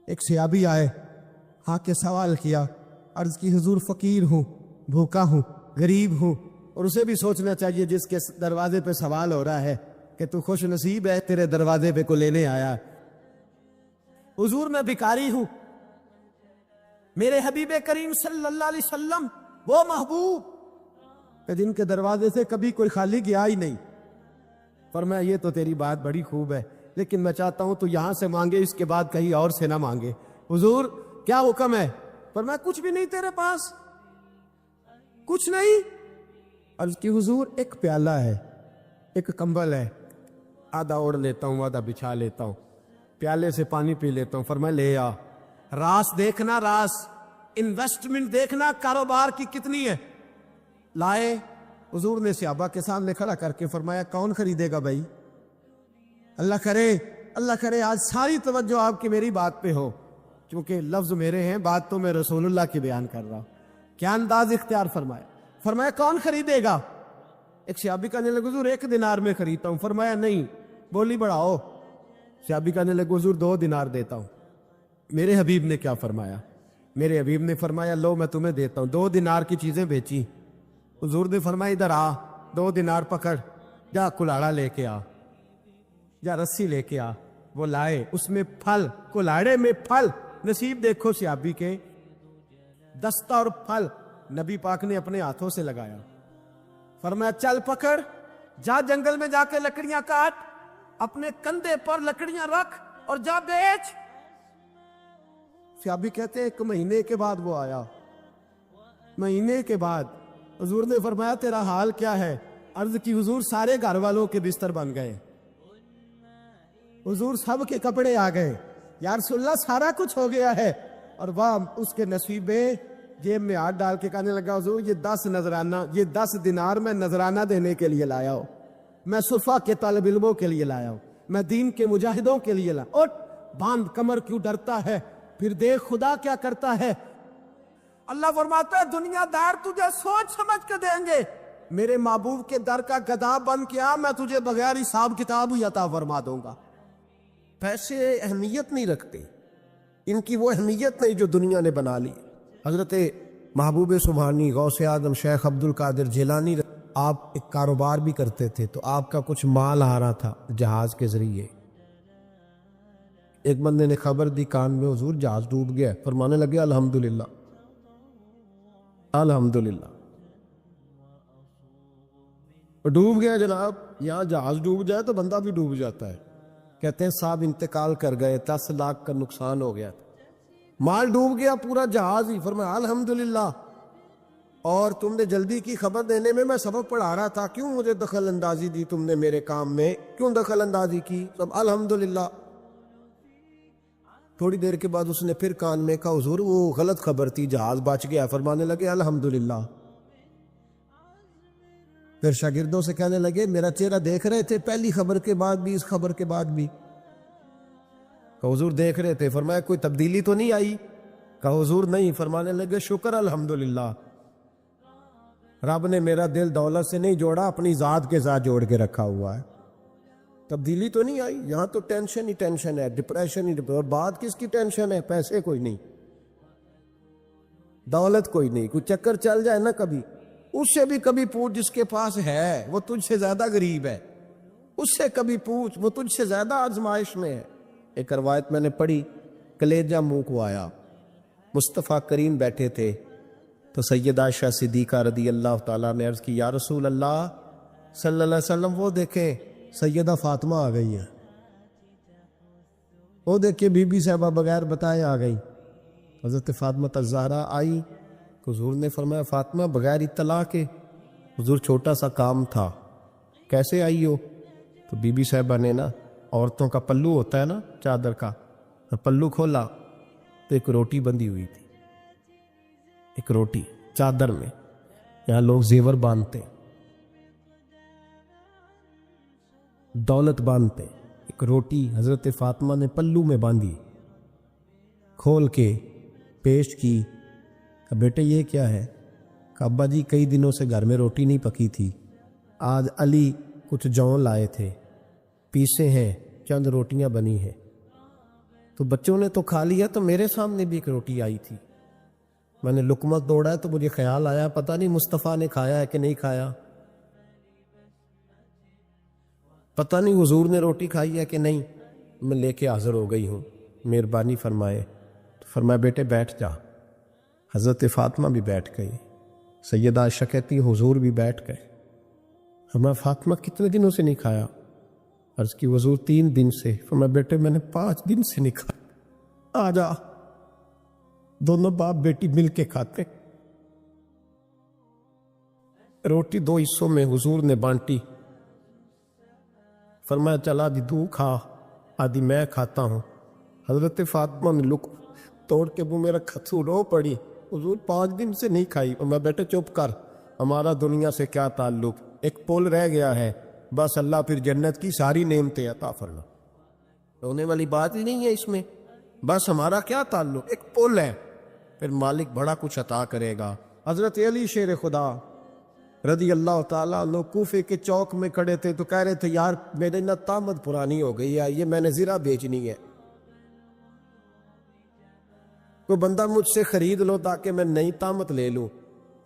ایک سیابی آئے، آ کے سوال کیا، عرض کی حضور فقیر ہوں، بھوکا ہوں، غریب ہوں، اور اسے بھی سوچنا چاہیے جس کے دروازے پہ سوال ہو رہا ہے کہ تو خوش نصیب ہے، تیرے دروازے پہ کو لینے آیا۔ حضور میں بھکاری ہوں، میرے حبیب کریم صلی اللہ علیہ وسلم وہ محبوب کہ جن کے دروازے سے کبھی کوئی خالی گیا ہی نہیں۔ فرمایا یہ تو تیری بات بڑی خوب ہے، لیکن میں چاہتا ہوں تو یہاں سے مانگے، اس کے بعد کہیں اور سے نہ مانگے۔ حضور کیا حکم ہے؟ فرمایا کچھ بھی نہیں تیرے پاس، کچھ نہیں۔ عرض کی حضور ایک پیالہ ہے، ایک کمبل ہے، آدھا اوڑھ لیتا ہوں آدھا بچھا لیتا ہوں، پیالے سے پانی پی لیتا ہوں۔ فرمایا لے آ، راس دیکھنا، راس انویسٹمنٹ دیکھنا کاروبار کی کتنی ہے۔ لائے، حضور نے صحابہ کے سامنے کھڑا کر کے فرمایا کون خریدے گا بھائی؟ اللہ کرے آج ساری توجہ آپ کی میری بات پہ ہو، کیونکہ لفظ میرے ہیں، بات تو میں رسول اللہ کی بیان کر رہا ہوں۔ کیا انداز اختیار فرمایا کون خریدے گا؟ ایک صحابی کہنے لگے حضور 1 دینار میں خریدتا ہوں۔ فرمایا نہیں، بولی بڑھاؤ۔ صحابی کہنے لگے حضور 2 دینار دیتا ہوں۔ میرے حبیب نے کیا فرمایا؟ میرے حبیب نے فرمایا لو میں تمہیں دیتا ہوں۔ 2 دینار کی چیزیں بیچی۔ حضور نے فرمایا ادھر آ، 2 دینار پکڑ، جا کلاڑا لے کے آ، جا رسی لے کے آ۔ وہ لائے، اس میں پھل، کلاڑے میں پھل، نصیب دیکھو صحابی کے، دستہ اور پھل نبی پاک نے اپنے ہاتھوں سے لگایا۔ فرمایا چل پکڑ، جا جنگل میں جا کے لکڑیاں کاٹ، اپنے کندھے پر لکڑیاں رکھ اور جا بیچ۔ صحابی کہتے ہیں 1 مہینے کے بعد وہ آیا، مہینے کے بعد حضور نے فرمایا تیرا حال کیا ہے؟ عرض کی حضور سارے گھر والوں کے بستر بن گئے، حضور سب کے کپڑے آ گئے، یا رسول اللہ سارا کچھ ہو گیا ہے۔ اور وہ اس کے نصیبے جیب میں ہاتھ ڈال کے کہنے لگا حضور یہ 10 نذرانہ، یہ 10 دینار میں نذرانہ دینے کے لیے لایا ہوں، میں صفا کے طالب علموں کے لیے لایا ہوں، میں دین کے مجاہدوں کے لیے لایا۔ اٹھ باندھ کمر، کیوں ڈرتا ہے؟ پھر دیکھ خدا کیا کرتا ہے۔ اللہ فرماتا ہے دنیا دار تجھے سوچ سمجھ کے دیں گے، میرے محبوب کے در کا گدھا بن کے آ، میں تجھے بغیر حساب کتاب ہی عطا فرما دوں گا۔ پیسے اہمیت نہیں رکھتے، ان کی وہ اہمیت نہیں جو دنیا نے بنا لی۔ حضرت محبوب سبحانی غوث اعظم شیخ عبد القادر جیلانی آپ ایک کاروبار بھی کرتے تھے، تو آپ کا کچھ مال آ رہا تھا جہاز کے ذریعے۔ ایک بندے نے خبر دی کان میں حضور جہاز ڈوب گیا، فرمانے لگے الحمدللہ الحمدللہ۔ ڈوب گیا جناب، یہاں جہاز ڈوب جائے تو بندہ بھی ڈوب جاتا ہے۔ کہتے ہیں صاحب انتقال کر گئے، 10 لاکھ کا نقصان ہو گیا، مال ڈوب گیا، پورا جہاز ہی۔ فرمایا الحمدللہ، اور تم نے جلدی کی خبر دینے میں، میں سبق پڑھا رہا تھا، کیوں مجھے دخل اندازی دی تم نے میرے کام میں، کیوں دخل اندازی کی؟ سب الحمدللہ۔ تھوڑی دیر کے بعد اس نے پھر کان میں کہا حضور وہ غلط خبر تھی، جہاز بچ گیا۔ فرمانے لگے الحمدللہ۔ پھر شاگردوں سے کہنے لگے میرا چہرہ دیکھ رہے تھے پہلی خبر کے بعد بھی، اس خبر کے بعد بھی؟ کہا حضور دیکھ رہے تھے۔ فرمایا کوئی تبدیلی تو نہیں آئی؟ کہا حضور نہیں۔ فرمانے لگے شکر الحمدللہ، رب نے میرا دل دولت سے نہیں جوڑا، اپنی ذات کے ساتھ جوڑ کے رکھا ہوا ہے، تبدیلی تو نہیں آئی۔ یہاں تو ٹینشن ہی ٹینشن ہے، ڈپریشن ہی ڈپریشن۔ اور بات کس کی ٹینشن ہے؟ پیسے کوئی نہیں، دولت کوئی نہیں، کوئی چکر چل جائے نا کبھی، اس سے بھی کبھی پوچھ جس کے پاس ہے، وہ تجھ سے زیادہ غریب ہے، اس سے کبھی پوچھ، وہ تجھ سے زیادہ آزمائش میں ہے۔ ایک روایت میں نے پڑھی، کلیجہ منہ کو آیا، مصطفیٰ کریم بیٹھے تھے، تو سیدہ عائشہ صدیقہ رضی اللہ تعالیٰ نے عرض کی یا رسول اللہ صلی اللہ علیہ وسلم وہ دیکھیں سیدہ فاطمہ آ گئی ہیں، وہ دیکھیں بی بی صاحبہ بغیر بتائے آ گئی۔ حضرت فاطمہ الزہرا آئی، حضور نے فرمایا فاطمہ بغیر اطلاع کے؟ حضور چھوٹا سا کام تھا۔ کیسے آئی ہو؟ تو بی بی صاحبہ نے نا، عورتوں کا پلو ہوتا ہے نا چادر کا، پلو کھولا تو ایک روٹی بندھی ہوئی تھی، ایک روٹی چادر میں، یہاں لوگ زیور باندھتے، دولت باندھتے، ایک روٹی حضرت فاطمہ نے پلو میں باندھی، کھول کے پیش کی۔ کہ بیٹے یہ کیا ہے؟ کہ ابا جی کئی دنوں سے گھر میں روٹی نہیں پکی تھی، آج علی کچھ جون لائے تھے، پیسے ہیں، چند روٹیاں بنی ہیں۔ تو بچوں نے تو کھا لیا، تو میرے سامنے بھی ایک روٹی آئی تھی، میں نے لقمہ توڑا ہے تو مجھے خیال آیا پتہ نہیں مصطفیٰ نے کھایا ہے کہ نہیں کھایا، پتہ نہیں حضور نے روٹی کھائی ہے کہ نہیں، میں لے کے حاضر ہو گئی ہوں، مہربانی فرمائے۔ تو فرمایا بیٹے بیٹھ جا۔ حضرت فاطمہ بھی بیٹھ گئی، سیدہ عائشہ کہتی حضور بھی بیٹھ گئے۔ فرمایا فاطمہ کتنے دنوں سے نہیں کھایا؟ عرض کی حضور 3 دن سے۔ فرمایا بیٹے میں نے 5 دن سے نہیں کھایا، آ جا، دونوں باپ بیٹی مل کے کھاتے۔ روٹی 2 حصوں میں حضور نے بانٹی، فرمایا چل آدھی تو کھا آدھی میں کھاتا ہوں۔ حضرت فاطمہ نے لک توڑ کے منہ میں رکھا، تو رو پڑی، حضور 5 دن سے نہیں کھائی۔ میں بیٹے چپ کر، ہمارا دنیا سے کیا تعلق، ایک پل رہ گیا ہے، بس اللہ پھر جنت کی ساری نعمتیں عطا فرما، رونے والی بات ہی نہیں ہے اس میں، بس ہمارا کیا تعلق، ایک پل ہے، پھر مالک بڑا کچھ عطا کرے گا۔ حضرت علی شیر خدا رضی اللہ تعالیٰ عنہ کوفے کے چوک میں کھڑے تھے تو کہہ رہے تھے یار میرے نہ طامت پرانی ہو گئی ہے، یہ میں نے زرہ بیچنی ہے، کوئی بندہ مجھ سے خرید لو تاکہ میں نئی طامت لے لوں۔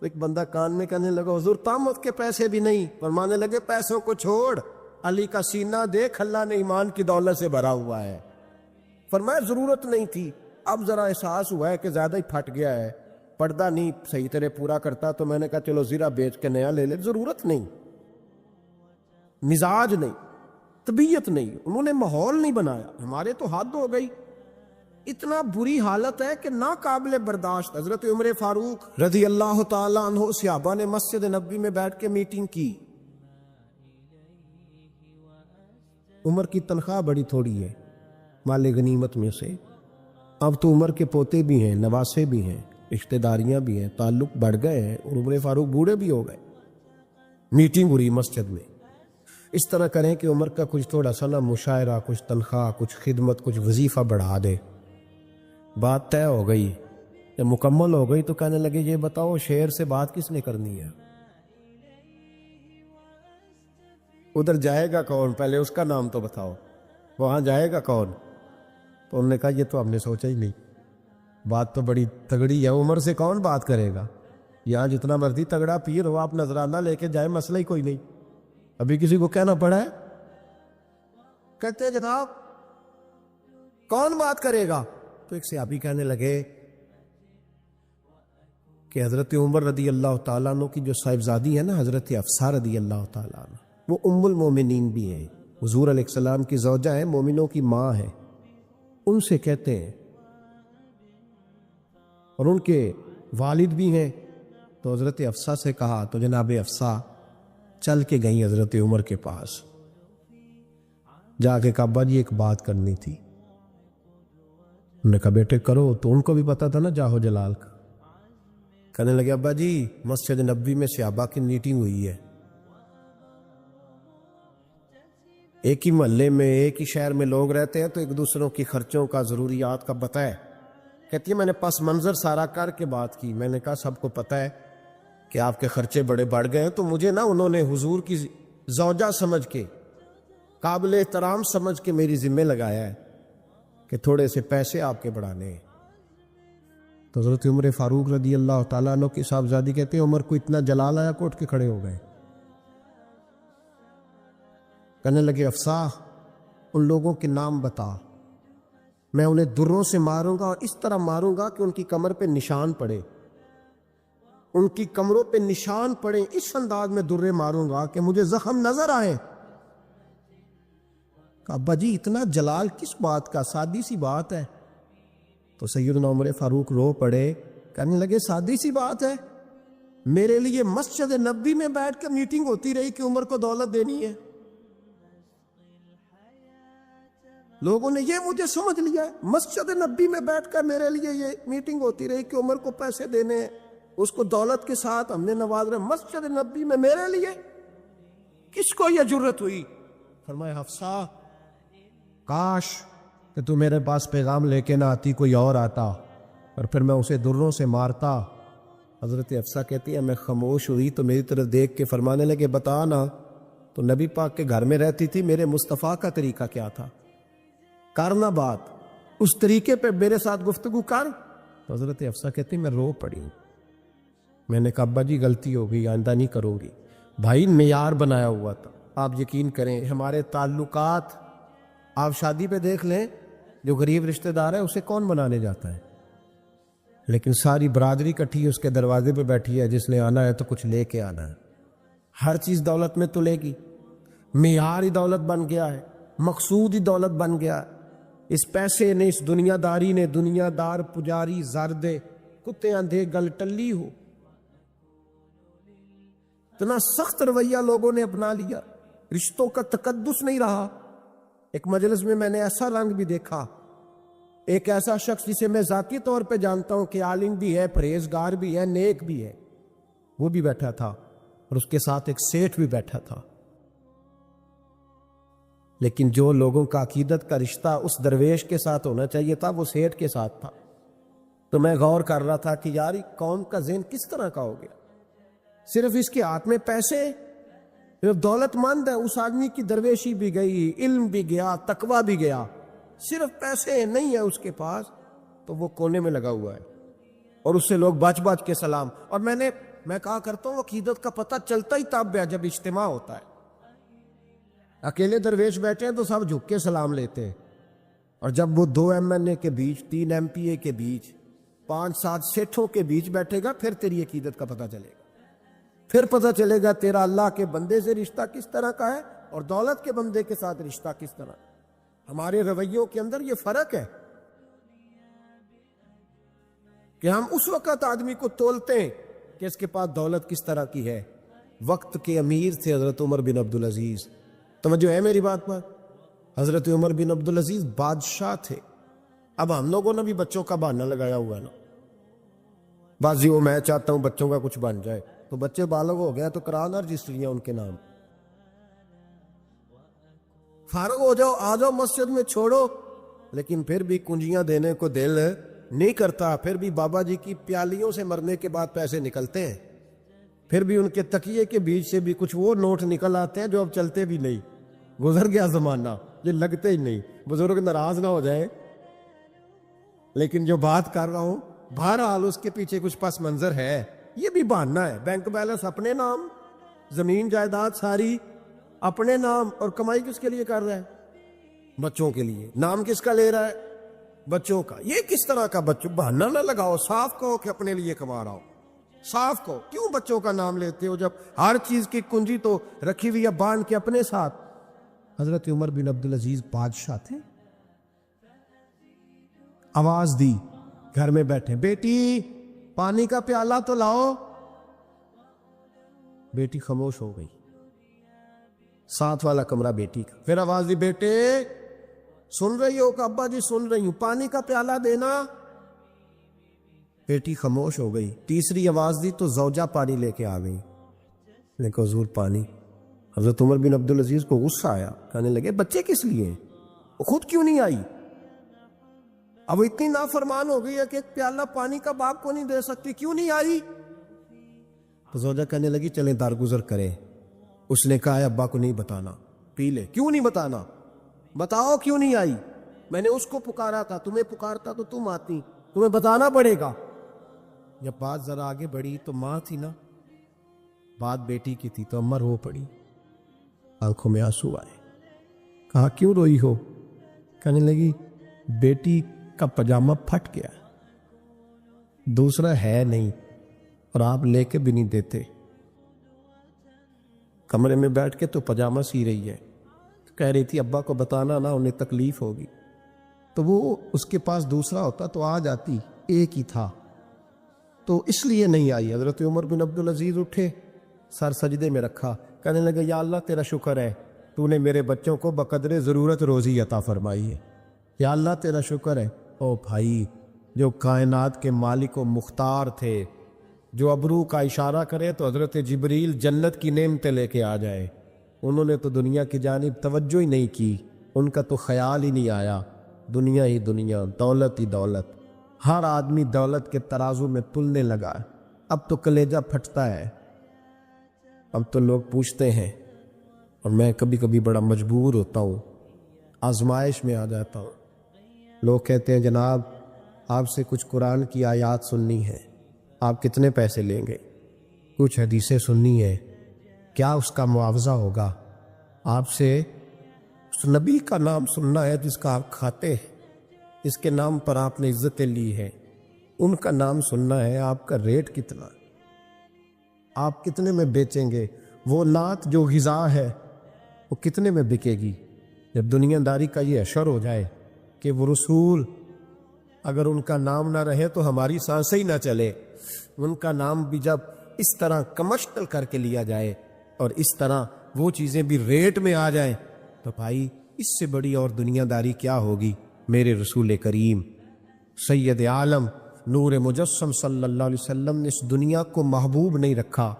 تو ایک بندہ کان میں کہنے لگا حضور طامت کے پیسے بھی نہیں، فرمانے لگے پیسوں کو چھوڑ، علی کا سینہ دیکھ اللہ نے ایمان کی دولت سے بھرا ہوا ہے۔ فرمایا ضرورت نہیں تھی، اب ذرا احساس ہوا ہے کہ زیادہ ہی پھٹ گیا ہے، پردہ نہیں صحیح طرح پورا کرتا، تو میں نے کہا چلو زرہ بیچ کے نیا لے لے، ضرورت نہیں، مزاج نہیں، طبیعت نہیں، انہوں نے ماحول نہیں بنایا، ہمارے تو حد ہو گئی، اتنا بری حالت ہے کہ ناقابل برداشت۔ حضرت عمر فاروق رضی اللہ تعالیٰ عنہ صحابہ نے مسجد نبوی میں بیٹھ کے میٹنگ کی۔ عمر کی تنخواہ بڑی تھوڑی ہے مال غنیمت میں سے، اب تو عمر کے پوتے بھی ہیں، نواسے بھی ہیں، رشتہ داریاں بھی ہیں، تعلق بڑھ گئے ہیں، اور عمر فاروق بوڑھے بھی ہو گئے۔ میٹنگ ہوئی مسجد میں، اس طرح کریں کہ عمر کا کچھ تھوڑا سا نا مشاعرہ، کچھ تنخواہ، کچھ خدمت، کچھ وظیفہ بڑھا دے۔ بات طے ہو گئی، جب مکمل ہو گئی تو کہنے لگے یہ بتاؤ شیر سے بات کس نے کرنی ہے، ادھر جائے گا کون، پہلے اس کا نام تو بتاؤ، وہاں جائے گا کون؟ تو انہوں نے کہا یہ تو ہم نے سوچا ہی نہیں، بات تو بڑی تگڑی ہے، عمر سے کون بات کرے گا، یہاں جتنا مرضی تگڑا پیر ہو آپ نذرانہ لے کے جائے مسئلہ ہی کوئی نہیں، ابھی کسی کو کہنا پڑا ہے، کہتے ہیں جناب کون بات کرے گا؟ تو ایک صحابی کہنے لگے کہ حضرت عمر رضی اللہ تعالیٰ عنہ کی جو صاحبزادی ہے نا حضرت حفصہ رضی اللہ تعالیٰ عنہ، وہ ام المومنین بھی ہیں، حضور علیہ السلام کی زوجہ ہیں، مومنوں کی ماں ہے، ان سے کہتے ہیں، اور ان کے والد بھی ہیں۔ تو حضرت حفصہ سے کہا تو جناب حفصہ چل کے گئیں حضرت عمر کے پاس، جا کے کہا ابا جی ایک بات کرنی تھی۔ انہوں نے کہا بیٹے کرو، تو ان کو بھی پتا تھا نا جاہو جلال کا۔ کہنے لگے ابا جی مسجد نبوی میں صحابہ کی میٹنگ ہوئی ہے، ایک ہی محلے میں ایک ہی شہر میں لوگ رہتے ہیں تو ایک دوسروں کی خرچوں کا ضروریات کا پتہ ہے۔ کہتی ہے میں نے پس منظر سارا کر کے بات کی، میں نے کہا سب کو پتہ ہے کہ آپ کے خرچے بڑے بڑھ گئے ہیں، تو مجھے نا انہوں نے حضور کی زوجہ سمجھ کے، قابل احترام سمجھ کے میری ذمہ لگایا ہے کہ تھوڑے سے پیسے آپ کے بڑھانے ہیں۔ تو حضرت عمر فاروق رضی اللہ تعالیٰ عنہ کی صاحبزادی کہتے ہیں عمر کو اتنا جلال آیا کہ اٹھ کے کھڑے ہو گئے، کہنے لگے حفصہ ان لوگوں کے نام بتا، میں انہیں دروں سے ماروں گا اور اس طرح ماروں گا کہ ان کی کمر پہ نشان پڑے، ان کی کمروں پہ نشان پڑے، اس انداز میں درے ماروں گا کہ مجھے زخم نظر آئے۔ کہا ابا جی اتنا جلال کس بات کا، سادی سی بات ہے۔ تو سیدنا عمر فاروق رو پڑے، کہنے لگے سادی سی بات ہے، میرے لیے مسجد نبوی میں بیٹھ کر میٹنگ ہوتی رہی کہ عمر کو دولت دینی ہے، لوگوں نے یہ مجھے سمجھ لیا ہے، مسجد نبوی میں بیٹھ کر میرے لیے یہ میٹنگ ہوتی رہی کہ عمر کو پیسے دینے ہیں، اس کو دولت کے ساتھ ہم نے نواز رہے، مسجد نبوی میں میرے لیے کس کو یہ جرت ہوئی؟ فرمایا حفصہ کاش کہ تو میرے پاس پیغام لے کے نہ آتی، کوئی اور آتا اور پھر میں اسے دروں سے مارتا۔ حضرت حفصہ کہتی ہے میں خاموش ہوئی تو میری طرف دیکھ کے فرمانے لگے بتا نا، تو نبی پاک کے گھر میں رہتی تھی، میرے مصطفیٰ کا طریقہ کیا تھا، کرنا بات، اس طریقے پہ میرے ساتھ گفتگو کر. تو حضرت حفصہ کہتی میں رو پڑی. میں نے کہا ابا جی غلطی ہو گئی، آئندہ نہیں کروں گی. بھائی معیار بنایا ہوا تھا. آپ یقین کریں ہمارے تعلقات آپ شادی پہ دیکھ لیں، جو غریب رشتہ دار ہے اسے کون بنانے جاتا ہے؟ لیکن ساری برادری کٹھی اس کے دروازے پہ بیٹھی ہے، جس نے آنا ہے تو کچھ لے کے آنا ہے. ہر چیز دولت میں تلے گی. معیار ہی دولت بن گیا ہے، مقصود ہی دولت بن گیا ہے. اس پیسے نے، اس دنیا داری نے، دنیا دار پجاری زردے کتے اندھے گل ٹلی ہو. اتنا سخت رویہ لوگوں نے اپنا لیا، رشتوں کا تقدس نہیں رہا. ایک مجلس میں نے ایسا رنگ بھی دیکھا، ایک ایسا شخص جسے میں ذاتی طور پہ جانتا ہوں کہ عالم بھی ہے، پرہیزگار بھی ہے، نیک بھی ہے، وہ بھی بیٹھا تھا اور اس کے ساتھ ایک سیٹھ بھی بیٹھا تھا. لیکن جو لوگوں کا عقیدت کا رشتہ اس درویش کے ساتھ ہونا چاہیے تھا وہ سیٹھ کے ساتھ تھا. تو میں غور کر رہا تھا کہ یار قوم کا ذہن کس طرح کا ہو گیا. صرف اس کے ہاتھ میں پیسے، دولت مند ہے، اس آدمی کی درویشی بھی گئی، علم بھی گیا، تقوی بھی گیا، صرف پیسے نہیں ہے اس کے پاس تو وہ کونے میں لگا ہوا ہے اور اس سے لوگ بچ بچ کے سلام. اور میں کہا کرتا ہوں عقیدت کا پتہ چلتا ہی تب ہے جب اجتماع ہوتا ہے. اکیلے درویش بیٹھے ہیں تو سب جھک کے سلام لیتے ہیں، اور جب وہ 2 MNA کے بیچ، 3 MPA کے بیچ، 5-7 سیٹھوں کے بیچ بیٹھے گا پھر تیری عقیدت کا پتہ چلے گا. پھر پتہ چلے گا تیرا اللہ کے بندے سے رشتہ کس طرح کا ہے اور دولت کے بندے کے ساتھ رشتہ کس طرح. ہمارے رویوں کے اندر یہ فرق ہے کہ ہم اس وقت آدمی کو تولتے ہیں کہ اس کے پاس دولت کس طرح کی ہے. وقت کے امیر تھے حضرت عمر بن عبدالعزیز. توجہ ہے میری بات پر؟ حضرت عمر بن عبدالعزیز بادشاہ تھے. اب ہم لوگوں نے بھی بچوں کا بہانہ لگایا ہوا ہے نا، بازی وہ میں چاہتا ہوں بچوں کا کچھ بن جائے، تو بچے بالغ ہو گئے تو کرانا رجسٹریاں ان کے نام، فارغ ہو جاؤ، آ جاؤ مسجد میں چھوڑو. لیکن پھر بھی کنجیاں دینے کو دل نہیں کرتا. پھر بھی بابا جی کی پیالیوں سے مرنے کے بعد پیسے نکلتے ہیں، پھر بھی ان کے تکیے کے بیچ سے بھی کچھ وہ نوٹ نکل آتے ہیں جو اب چلتے بھی نہیں. گزر گیا زمانہ، یہ لگتے ہی نہیں. بزرگ ناراض نہ ہو جائیں، لیکن جو بات کر رہا ہوں بہرحال اس کے پیچھے کچھ پس منظر ہے. یہ بھی بہانہ ہے. بینک بیلنس اپنے نام، زمین جائیداد ساری اپنے نام، اور کمائی کس کے لیے کر رہا ہے؟ بچوں کے لیے. نام کس کا لے رہا ہے؟ بچوں کا. یہ کس طرح کا بچوں؟ بہانہ نہ لگاؤ، صاف کہو کہ اپنے لیے کما رہا ہو. صاف کہو. کیوں بچوں کا نام لیتے ہو جب ہر چیز کی کنجی تو رکھی ہوئی ہے باندھ کے اپنے ساتھ؟ حضرت عمر بن عبدالعزیز بادشاہ تھے. آواز دی گھر میں بیٹھے، بیٹی پانی کا پیالہ تو لاؤ. بیٹی خاموش ہو گئی. ساتھ والا کمرہ بیٹی کا. پھر آواز دی، بیٹے سن رہی ہو؟ کہ ابا جی سن رہی ہوں، پانی کا پیالہ دینا. بیٹی خاموش ہو گئی. تیسری آواز دی تو زوجہ پانی لے کے آ گئی. نے کہا حضور پانی. حضرت عمر بن عبدالعزیز کو غصہ آیا، کہنے لگے بچے کس لیے ہیں؟ وہ خود کیوں نہیں آئی؟ اب وہ اتنی نافرمان ہو گئی ہے کہ ایک پیالہ پانی کا باپ کو نہیں دے سکتی، کیوں نہیں آئی؟ تو زوجہ کہنے لگی چلیں درگزر کریں. اس نے کہا ابا کو نہیں بتانا، پی لے. کیوں نہیں بتانا؟ بتاؤ کیوں نہیں آئی؟ میں نے اس کو پکارا تھا، تمہیں پکارتا تو تم آتی، تمہیں بتانا پڑے گا. جب بات ذرا آگے بڑھی تو ماں تھی نا، بات بیٹی کی تھی تو اماں رو پڑی، آنکھوں میں آنسو آئے. کہا کیوں روئی ہو؟ کہنے لگی بیٹی کا پاجامہ پھٹ گیا، دوسرا ہے نہیں، اور آپ لے کے بھی نہیں دیتے. کمرے میں بیٹھ کے تو پاجامہ سی رہی ہے، کہہ رہی تھی ابا کو بتانا نا، انہیں تکلیف ہوگی. تو وہ اس کے پاس دوسرا ہوتا تو آ جاتی، ایک ہی تھا تو اس لیے نہیں آئی. حضرت عمر بن عبدالعزیز اٹھے، سر سجدے میں رکھا، کہنے لگے یا اللہ تیرا شکر ہے تو نے میرے بچوں کو بقدر ضرورت روزی عطا فرمائی ہے. یا اللہ تیرا شکر ہے. او بھائی، جو کائنات کے مالک و مختار تھے، جو ابرو کا اشارہ کرے تو حضرت جبریل جنت کی نعمتیں لے کے آ جائے، انہوں نے تو دنیا کی جانب توجہ ہی نہیں کی. ان کا تو خیال ہی نہیں آیا. دنیا ہی دنیا، دولت ہی دولت. ہر آدمی دولت کے ترازو میں تلنے لگا. اب تو کلیجہ پھٹتا ہے. اب تو لوگ پوچھتے ہیں، اور میں کبھی کبھی بڑا مجبور ہوتا ہوں، آزمائش میں آ جاتا ہوں. لوگ کہتے ہیں جناب آپ سے کچھ قرآن کی آیات سننی ہے، آپ کتنے پیسے لیں گے؟ کچھ حدیثیں سننی ہے، کیا اس کا معاوضہ ہوگا؟ آپ سے اس نبی کا نام سننا ہے جس کا آپ کھاتے ہیں، اس کے نام پر آپ نے عزتیں لی ہیں، ان کا نام سننا ہے، آپ کا ریٹ کتنا، آپ کتنے میں بیچیں گے؟ وہ نعت جو غذا ہے وہ کتنے میں بکے گی؟ جب دنیا داری کا یہ اشر ہو جائے کہ وہ رسول اگر ان کا نام نہ رہے تو ہماری سانسیں ہی نہ چلے، ان کا نام بھی جب اس طرح کمرشل کر کے لیا جائے اور اس طرح وہ چیزیں بھی ریٹ میں آ جائیں تو بھائی اس سے بڑی اور دنیا داری کیا ہوگی؟ میرے رسول کریم سید عالم نور مجسم صلی اللہ علیہ وسلم نے اس دنیا کو محبوب نہیں رکھا،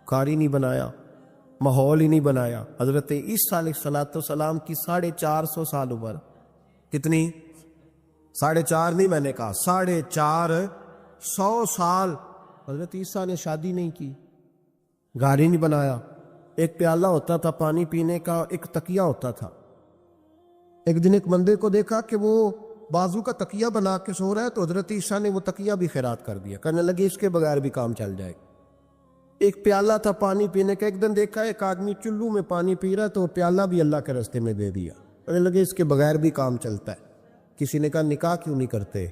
قاری نہیں بنایا، ماحول ہی نہیں بنایا۔ حضرت عیسیٰ علیہ السلام کی 450 سال عمر، کتنی؟ 4.5 نہیں، میں نے کہا 450 سال حضرت عیسیٰ نے شادی نہیں کی، گھر ہی نہیں بنایا، ایک پیالہ ہوتا تھا پانی پینے کا، ایک تکیہ ہوتا تھا۔ ایک دن ایک بندے کو دیکھا کہ وہ بازو کا تکیہ بنا کے سو رہا ہے تو حضرت عیسیٰ نے وہ تکیہ بھی خیرات کر دیا، کہنے لگے اس کے بغیر بھی کام چل جائے گا۔ ایک پیالہ تھا پانی پینے کا، ایک دن دیکھا ایک آدمی چلو میں پانی پی رہا ہے تو وہ پیالہ بھی اللہ کے راستے میں دے دیا، کہنے لگے اس کے بغیر بھی کام چلتا ہے۔ کسی نے کہا نکاح کیوں نہیں کرتے،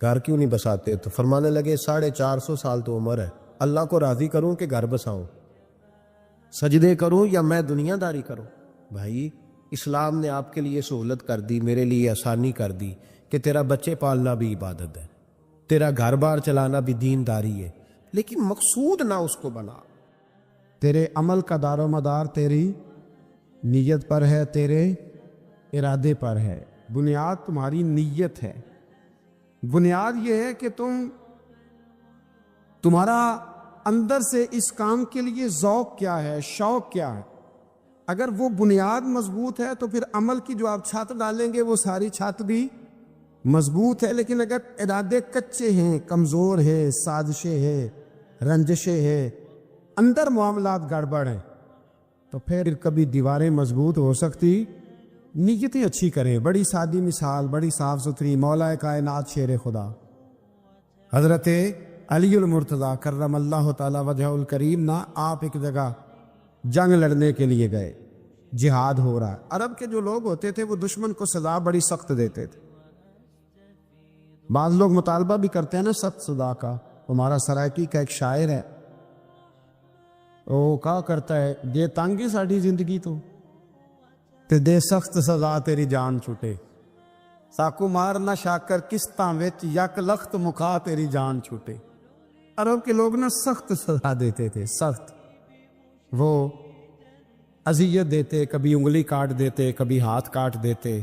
گھر کیوں نہیں بساتے؟ تو فرمانے لگے 450 سال تو عمر ہے، اللہ کو راضی کروں کہ گھر بساؤں، سجدے کروں یا میں دنیا داری کروں؟ بھائی اسلام نے آپ کے لیے سہولت کر دی، میرے لیے آسانی کر دی کہ تیرا بچے پالنا بھی عبادت ہے، تیرا گھر بار چلانا بھی دینداری ہے، لیکن مقصود نہ اس کو بنا۔ تیرے عمل کا دار و مدار تیری نیت پر ہے، تیرے ارادے پر ہے، بنیاد تمہاری نیت ہے۔ بنیاد یہ ہے کہ تمہارا اندر سے اس کام کے لیے ذوق کیا ہے، شوق کیا ہے۔ اگر وہ بنیاد مضبوط ہے تو پھر عمل کی جو آپ چھت ڈالیں گے وہ ساری چھت بھی مضبوط ہے، لیکن اگر ارادے کچے ہیں، کمزور ہیں، سازشیں ہیں، رنجشیں ہیں، اندر معاملات گڑبڑ ہیں تو پھر کبھی دیواریں مضبوط ہو سکتی، نیتیں اچھی کریں۔ بڑی سادی مثال، بڑی صاف ستھری، مولا کائنات شیر خدا حضرت علی المرتضیٰ کرم اللہ تعالی وجہ الکریم نہ آپ ایک جگہ جنگ لڑنے کے لیے گئے، جہاد ہو رہا ہے۔ عرب کے جو لوگ ہوتے تھے وہ دشمن کو سزا بڑی سخت دیتے تھے۔ بعض لوگ مطالبہ بھی کرتے ہیں نا سخت سزا کا۔ ہمارا سرائکی کا ایک شاعر ہے، وہ کہا کرتا ہے دے تانگی ساڑھی زندگی تو تے دے سخت سزا تیری جان چھوٹے، ساکو مارنا شاکر قسطاں وچ یک لخت مکھا تیری جان چھوٹے۔ عرب کے لوگ نا سخت سزا دیتے تھے، سخت، وہ اذیت دیتے، کبھی انگلی کاٹ دیتے، کبھی ہاتھ کاٹ دیتے۔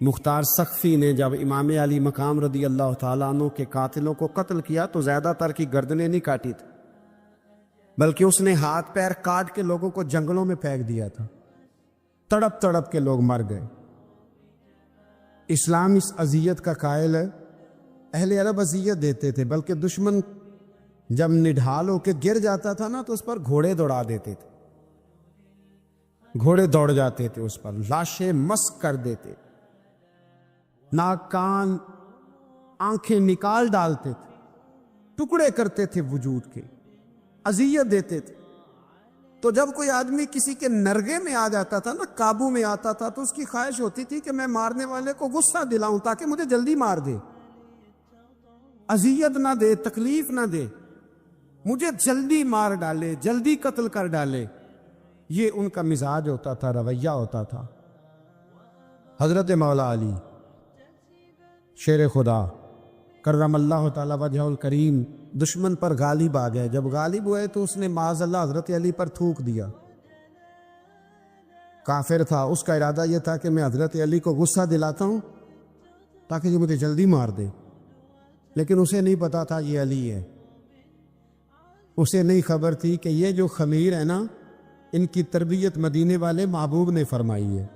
مختار سقفی نے جب امام علی مقام رضی اللہ تعالیٰ عنہ کے قاتلوں کو قتل کیا تو زیادہ تر کی گردنیں نہیں کاٹی تھی، بلکہ اس نے ہاتھ پیر کاٹ کے لوگوں کو جنگلوں میں پھینک دیا تھا، تڑپ تڑپ کے لوگ مر گئے۔ اسلام اس اذیت کا قائل ہے۔ اہل عرب اذیت دیتے تھے، بلکہ دشمن جب نڈھال ہو کے گر جاتا تھا نا تو اس پر گھوڑے دوڑا دیتے تھے، گھوڑے دوڑ جاتے تھے اس پر، لاشیں مسک کر دیتے، ناک کان آنکھیں نکال ڈالتے تھے، ٹکڑے کرتے تھے وجود کے، اذیت دیتے تھے۔ تو جب کوئی آدمی کسی کے نرگے میں آ جاتا تھا نا، قابو میں آتا تھا، تو اس کی خواہش ہوتی تھی کہ میں مارنے والے کو غصہ دلاؤں تاکہ مجھے جلدی مار دے، اذیت نہ دے، تکلیف نہ دے، مجھے جلدی مار ڈالے، جلدی قتل کر ڈالے۔ یہ ان کا مزاج ہوتا تھا، رویہ ہوتا تھا۔ حضرت مولا علی شیر خدا کرم اللہ تعالی وجہ الکریم دشمن پر غالب آ گئے۔ جب غالب ہوئے تو اس نے معاذ اللہ حضرت علی پر تھوک دیا۔ کافر تھا، اس کا ارادہ یہ تھا کہ میں حضرت علی کو غصہ دلاتا ہوں تاکہ یہ مجھے جلدی مار دے، لیکن اسے نہیں پتا تھا یہ علی ہے، اسے نہیں خبر تھی کہ یہ جو خمیر ہے نا، ان کی تربیت مدینے والے محبوب نے فرمائی ہے۔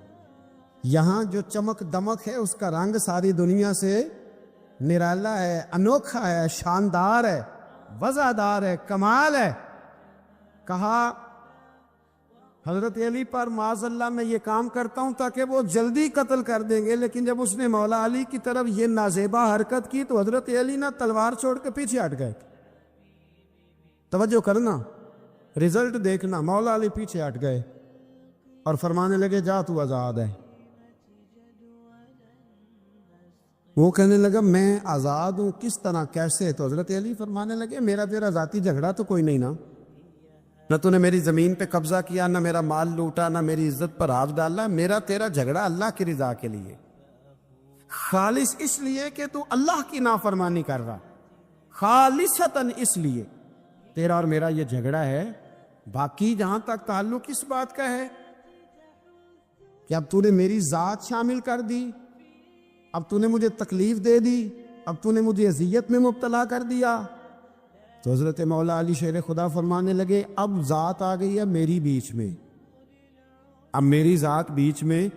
یہاں جو چمک دمک ہے اس کا رنگ ساری دنیا سے نرالا ہے، انوکھا ہے، شاندار ہے، وزادار ہے، کمال ہے۔ کہا حضرت علی پر معاذ اللہ میں یہ کام کرتا ہوں تاکہ وہ جلدی قتل کر دیں گے، لیکن جب اس نے مولا علی کی طرف یہ نازیبا حرکت کی تو حضرت علی نہ تلوار چھوڑ کے پیچھے ہٹ گئے۔ توجہ کرنا، رزلٹ دیکھنا، مولا علی پیچھے ہٹ گئے اور فرمانے لگے جا تو آزاد ہے۔ وہ کہنے لگا میں آزاد ہوں، کس طرح، کیسے؟ تو حضرت علی فرمانے لگے میرا تیرا ذاتی جھگڑا تو کوئی نہیں نا، نہ تو نے میری زمین پہ قبضہ کیا، نہ میرا مال لوٹا، نہ میری عزت پر ہاتھ ڈالا، میرا تیرا جھگڑا اللہ کی رضا کے لیے، خالص اس لیے کہ تو اللہ کی نافرمانی کر رہا، خالصتاً اس لیے تیرا اور میرا یہ جھگڑا ہے۔ باقی جہاں تک تعلق اس بات کا ہے کہ اب تو نے میری ذات شامل کر دی، اب تو نے مجھے تکلیف دے دی، اب تو نے مجھے اذیت میں مبتلا کر دیا، تو حضرت مولا علی شیر خدا فرمانے لگے اب ذات آ گئی ہے میری بیچ میں، اب میری ذات بیچ میں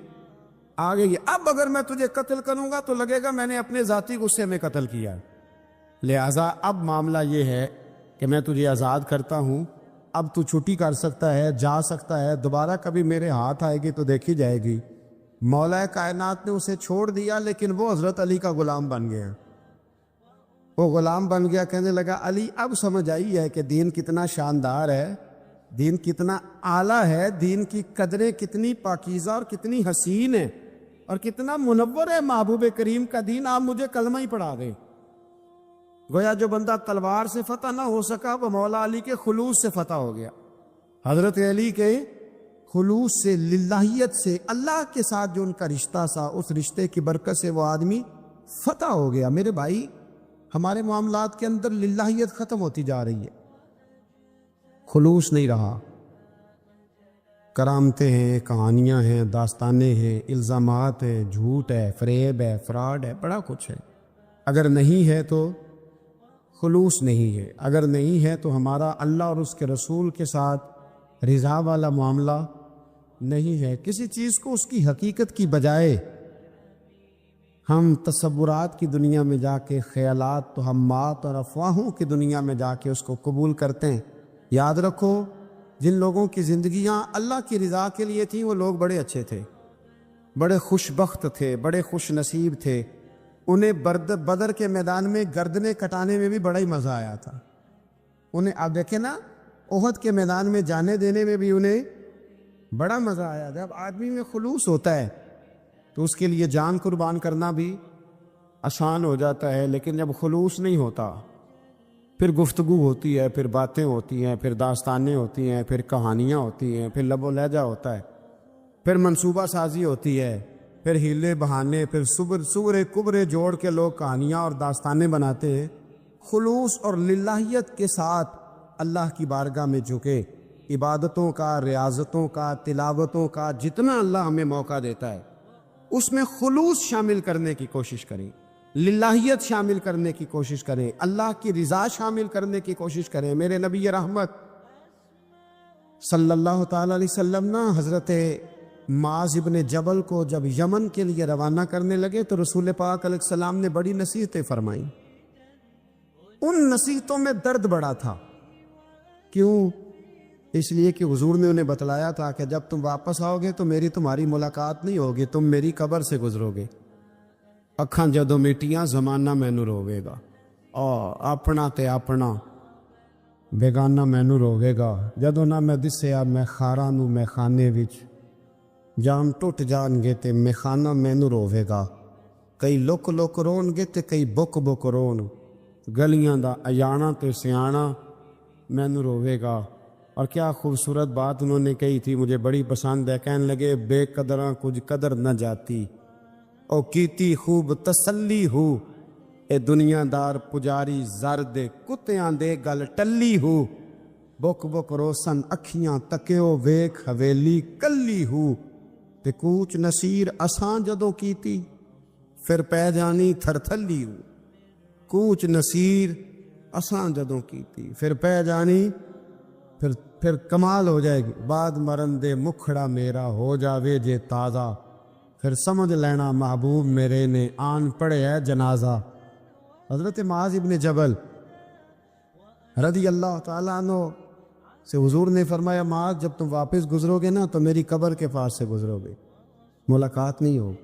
آ گئی ہے، اب اگر میں تجھے قتل کروں گا تو لگے گا میں نے اپنے ذاتی غصے میں قتل کیا، لہٰذا اب معاملہ یہ ہے کہ میں تجھے آزاد کرتا ہوں، اب تو چھٹی کر سکتا ہے، جا سکتا ہے، دوبارہ کبھی میرے ہاتھ آئے گی تو دیکھی جائے گی۔ مولا کائنات نے اسے چھوڑ دیا، لیکن وہ حضرت علی کا غلام بن گیا، وہ غلام بن گیا۔ کہنے لگا علی اب سمجھ آئی ہے کہ دین کتنا شاندار ہے، دین کتنا اعلیٰ ہے، دین کی قدریں کتنی پاکیزہ اور کتنی حسین ہے اور کتنا منور ہے محبوب کریم کا دین، آپ مجھے کلمہ ہی پڑھا دیں۔ گویا جو بندہ تلوار سے فتح نہ ہو سکا وہ مولا علی کے خلوص سے فتح ہو گیا، حضرت علی کے خلوص سے، للہیت سے، اللہ کے ساتھ جو ان کا رشتہ تھا اس رشتے کی برکت سے وہ آدمی فتح ہو گیا۔ میرے بھائی ہمارے معاملات کے اندر للہیت ختم ہوتی جا رہی ہے، خلوص نہیں رہا، کرامتیں ہیں، کہانیاں ہیں، داستانیں ہیں، الزامات ہیں، جھوٹ ہے، فریب ہے، فراڈ ہے، بڑا کچھ ہے۔ اگر نہیں ہے تو خلوص نہیں ہے، اگر نہیں ہے تو ہمارا اللہ اور اس کے رسول کے ساتھ رضا والا معاملہ نہیں ہے۔ کسی چیز کو اس کی حقیقت کی بجائے ہم تصورات کی دنیا میں جا کے، خیالات توہمات اور افواہوں کی دنیا میں جا کے اس کو قبول کرتے ہیں۔ یاد رکھو جن لوگوں کی زندگیاں اللہ کی رضا کے لیے تھیں وہ لوگ بڑے اچھے تھے، بڑے خوش بخت تھے، بڑے خوش نصیب تھے، انہیں بدر کے میدان میں گردنیں کٹانے میں بھی بڑا ہی مزہ آیا تھا انہیں۔ آپ دیکھیں نا احد کے میدان میں جانے دینے میں بھی انہیں بڑا مزہ آیا۔ جب آدمی میں خلوص ہوتا ہے تو اس کے لیے جان قربان کرنا بھی آسان ہو جاتا ہے، لیکن جب خلوص نہیں ہوتا پھر گفتگو ہوتی ہے، پھر باتیں ہوتی ہیں، پھر داستانیں ہوتی ہیں، پھر کہانیاں ہوتی ہیں، پھر لب و لہجہ ہوتا ہے، پھر منصوبہ سازی ہوتی ہے، پھر ہیلے بہانے، پھر سورے کبرے جوڑ کے لوگ کہانیاں اور داستانیں بناتے ہیں۔ خلوص اور للہیت کے ساتھ اللہ کی بارگاہ میں جھکے، عبادتوں کا، ریاضتوں کا، تلاوتوں کا جتنا اللہ ہمیں موقع دیتا ہے اس میں خلوص شامل کرنے کی کوشش کریں، للہیت شامل کرنے کی کوشش کریں، اللہ کی رضا شامل کرنے کی کوشش کریں۔ میرے نبی رحمت صلی اللہ تعالی علیہ وسلم نا حضرت معاذ ابن جبل کو جب یمن کے لیے روانہ کرنے لگے تو رسول پاک علیہ السلام نے بڑی نصیحتیں فرمائیں۔ ان نصیحتوں میں درد بڑا تھا، کیوں؟ اس لیے کہ حضور نے انہیں بتلایا تھا کہ جب تم واپس آؤ گے تو میری تمہاری ملاقات نہیں ہوگی، تم میری قبر سے گزرو گے، اکھاں جدوں مٹیاں زمانہ مینوں روے گا، اپنا تے اپنا بیگانہ مینوں روے گا، جدوں نہ میں دسیا میں خاراں نوں میں خانے وچ، جان ٹوٹ جان گے تے میں خانہ مینوں روے گا، کئی لک لک رون گے تے کئی بک بک رون، گلیاں دا اجانا تے سیانا مینوں روے گا۔ اور کیا خوبصورت بات انہوں نے کہی تھی، مجھے بڑی پسند ہے۔ کہنے لگے بے قدراں کچھ قدر نہ جاتی، او کیتی خوب تسلی ہو، اے دنیا دار پجاری زرد کتیاں دے گل ٹلی ہو، بک بک روسن اکھیاں تکیو ویکھ حویلی کلی ہو، تے کوچ نصیر اساں جدوں کیتی پھر پہ جانی تھر تھلی ہو، کوچ نصیر اساں جدوں کیتی پھر پہ جانی، پھر کمال ہو جائے گی، بعد مرن دے مکھڑا میرا ہو جاوے جے تازہ، پھر سمجھ لینا محبوب میرے نے آن پڑے ہے جنازہ۔ حضرت معاذ ابن جبل رضی اللہ تعالیٰ عنہ سے حضور نے فرمایا معاذ جب تم واپس گزرو گے نا تو میری قبر کے پاس سے گزرو گے، ملاقات نہیں ہوگی۔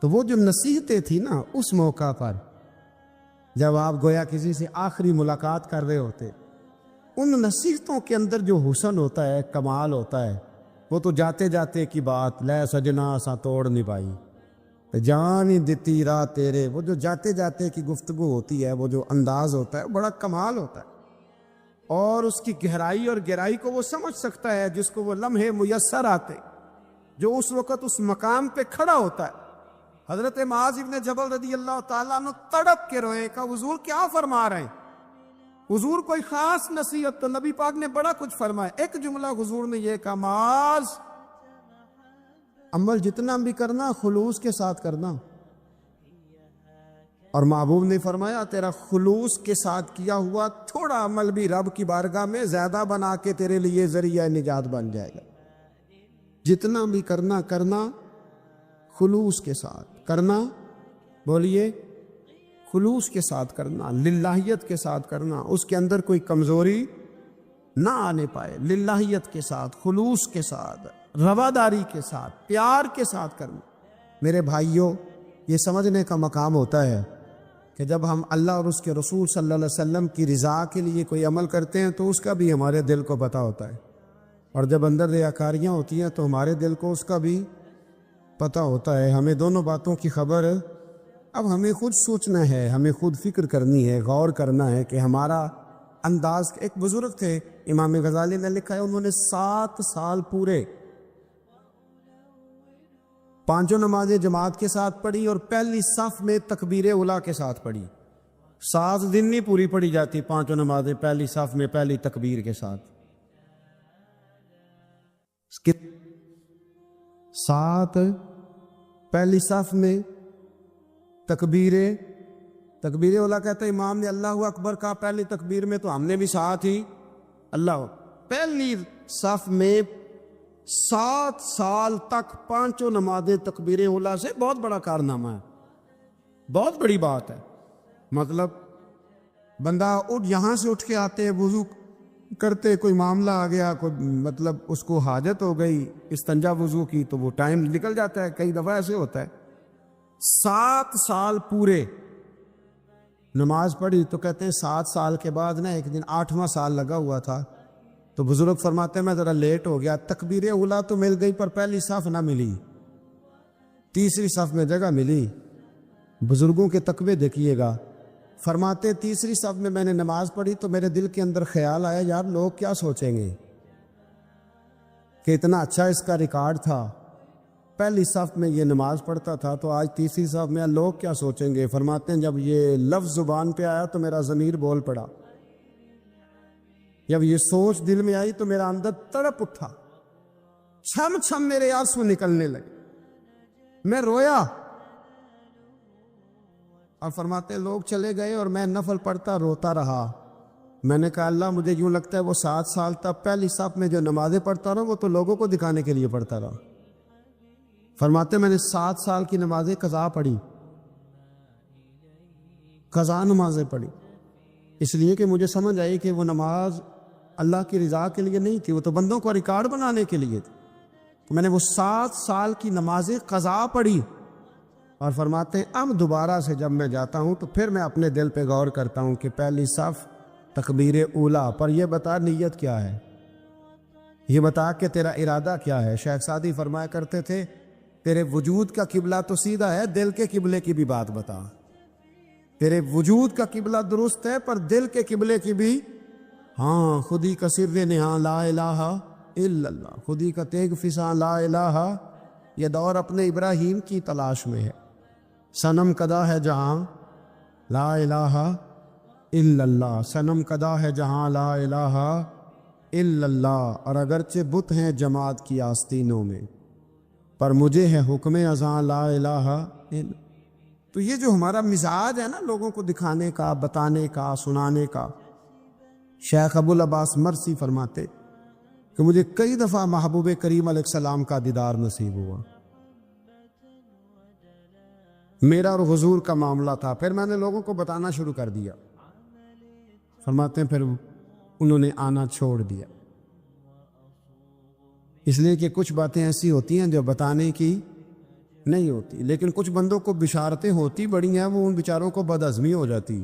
تو وہ جو نصیحتیں تھی نا اس موقع پر جب آپ گویا کسی سے آخری ملاقات کر رہے ہوتے، ان نصیحتوں کے اندر جو حسن ہوتا ہے، کمال ہوتا ہے، وہ تو جاتے جاتے کی بات لے سجنا سا توڑ نہیں پائی جان ہی دیتی راہ تیرے، وہ جو جاتے جاتے کی گفتگو ہوتی ہے، وہ جو انداز ہوتا ہے بڑا کمال ہوتا ہے، اور اس کی گہرائی اور گہرائی کو وہ سمجھ سکتا ہے جس کو وہ لمحے میسر آتے، جو اس وقت اس مقام پہ کھڑا ہوتا ہے۔ حضرت معاذ ابن جبل رضی اللہ تعالیٰ عنہ تڑپ کے روئے، کہا حضور کیا فرما رہے ہیں؟ حضور کوئی خاص نصیحت؟ تو نبی پاک نے بڑا کچھ فرمایا، ایک جملہ حضور نے یہ کہا معاذ عمل جتنا بھی کرنا خلوص کے ساتھ کرنا، اور محبوب نے فرمایا تیرا خلوص کے ساتھ کیا ہوا تھوڑا عمل بھی رب کی بارگاہ میں زیادہ بنا کے تیرے لیے ذریعہ نجات بن جائے گا۔ جتنا بھی کرنا خلوص کے ساتھ کرنا، بولیے خلوص کے ساتھ کرنا، للہیت کے ساتھ کرنا، اس کے اندر کوئی کمزوری نہ آنے پائے، للہیت کے ساتھ، خلوص کے ساتھ، رواداری کے ساتھ، پیار کے ساتھ کرنا۔ میرے بھائیوں، یہ سمجھنے کا مقام ہوتا ہے کہ جب ہم اللہ اور اس کے رسول صلی اللہ علیہ وسلم کی رضا کے لیے کوئی عمل کرتے ہیں تو اس کا بھی ہمارے دل کو پتہ ہوتا ہے، اور جب اندر ریاکاریاں ہوتی ہیں تو ہمارے دل کو اس کا بھی پتہ ہوتا ہے۔ ہمیں دونوں باتوں کی خبر اب ہمیں خود سوچنا ہے، ہمیں خود فکر کرنی ہے، غور کرنا ہے کہ ہمارا انداز۔ ایک بزرگ تھے امام غزالی نے لکھا ہے، انہوں نے 7 سال پورے پانچوں نمازیں جماعت کے ساتھ پڑھی اور پہلی صف میں تکبیر اولیٰ کے ساتھ پڑھی۔ 7 دن نہیں پوری پڑھی جاتی پانچوں نمازیں پہلی صف میں پہلی تکبیر کے ساتھ۔ 7 پہلی صف میں تکبیر اولیٰ کہتا ہے امام نے اللہ اکبر کہا پہلی تکبیر میں، تو ہم نے بھی ساتھ ہی اللہ۔ پہلی صف میں 7 سال تک پانچوں نمازیں تکبیر اولیٰ سے بہت بڑا کارنامہ ہے، بہت بڑی بات ہے۔ مطلب بندہ یہاں سے اٹھ کے آتے ہیں، وضو کرتے، کوئی معاملہ آ گیا، کوئی مطلب اس کو حاجت ہو گئی استنجا وضو کی، تو وہ ٹائم نکل جاتا ہے، کئی دفعہ ایسے ہوتا ہے۔ 7 سال پورے نماز پڑھی، تو کہتے ہیں 7 سال کے بعد نا ایک دن 8واں سال لگا ہوا تھا، تو بزرگ فرماتے ہیں میں ذرا لیٹ ہو گیا، تکبیر اولیٰ تو مل گئی پر پہلی صف نہ ملی، تیسری صف میں جگہ ملی۔ بزرگوں کے تقوی دیکھیے گا، فرماتے تیسری صف میں میں نے نماز پڑھی تو میرے دل کے اندر خیال آیا یار لوگ کیا سوچیں گے کہ اتنا اچھا اس کا ریکارڈ تھا، پہلی صف میں یہ نماز پڑھتا تھا تو آج تیسری صف میں لوگ کیا سوچیں گے۔ فرماتے ہیں جب یہ لفظ زبان پہ آیا تو میرا ضمیر بول پڑا، جب یہ سوچ دل میں آئی تو میرا اندر تڑپ اٹھا، چھم چھم میرے آنسو نکلنے لگے، میں رویا۔ اور فرماتے لوگ چلے گئے اور میں نفل پڑھتا روتا رہا۔ میں نے کہا اللہ مجھے یوں لگتا ہے وہ 7 سال تک پہلی صف میں جو نمازیں پڑھتا رہا وہ تو لوگوں کو دکھانے کے لیے پڑھتا رہا۔ فرماتے میں نے 7 سال کی نمازیں قضا پڑھی، قضا نمازیں پڑھی، اس لیے کہ مجھے سمجھ آئی کہ وہ نماز اللہ کی رضا کے لیے نہیں تھی، وہ تو بندوں کو ریکارڈ بنانے کے لیے تھی۔ تو میں نے وہ 7 سال کی نمازیں قضا پڑھی، اور فرماتے ہیں اب دوبارہ سے جب میں جاتا ہوں تو پھر میں اپنے دل پہ غور کرتا ہوں کہ پہلی صف تکبیر اولیٰ پر، یہ بتا نیت کیا ہے، یہ بتا کہ تیرا ارادہ کیا ہے۔ شیخ سعدی فرمایا کرتے تھے تیرے وجود کا قبلہ تو سیدھا ہے، دل کے قبلے کی بھی بات بتا۔ تیرے وجود کا قبلہ درست ہے پر دل کے قبلے کی بھی، ہاں خودی کا سر نہاں لا الہ الا اللہ، خودی کا تیغ فساں لا الہ، یہ دور اپنے ابراہیم کی تلاش میں ہے۔ صنم کدا ہے جہاں لا الہ الا اللہ، صنم کدا ہے جہاں لا الہ الا اللہ، اور اگرچہ بت ہیں جماعت کی آستینوں میں پر مجھے ہے حکم ازاں لا الہ الا۔ تو یہ جو ہمارا مزاج ہے نا لوگوں کو دکھانے کا، بتانے کا، سنانے کا، شیخ ابو العباس مرسی فرماتے کہ مجھے کئی دفعہ محبوب کریم علیہ السلام کا دیدار نصیب ہوا، میرا اور حضور کا معاملہ تھا، پھر میں نے لوگوں کو بتانا شروع کر دیا۔ فرماتے ہیں پھر انہوں نے آنا چھوڑ دیا، اس لیے کہ کچھ باتیں ایسی ہوتی ہیں جو بتانے کی نہیں ہوتی، لیکن کچھ بندوں کو بشارتیں ہوتی بڑی ہیں، وہ ان بیچاروں کو بد ہضمی ہو جاتی،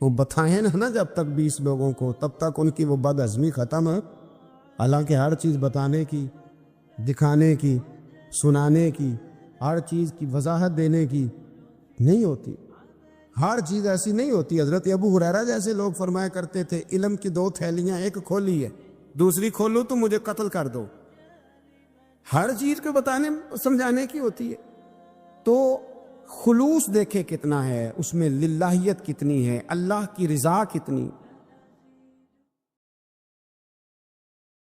وہ بتائیں نا جب تک 20 لوگوں کو، تب تک ان کی وہ بد ہضمی ختم ہے۔ حالانکہ ہر چیز بتانے کی، دکھانے کی، سنانے کی، ہر چیز کی وضاحت دینے کی نہیں ہوتی، ہر چیز ایسی نہیں ہوتی۔ حضرت ابو ہریرہ جیسے لوگ فرمایا کرتے تھے علم کی 2 تھیلیاں، ایک کھولی ہے، دوسری کھولو تو مجھے قتل کر دو۔ ہر چیز کو بتانے سمجھانے کی ہوتی ہے۔ تو خلوص دیکھے کتنا ہے اس میں، للہیت کتنی ہے، اللہ کی رضا کتنی۔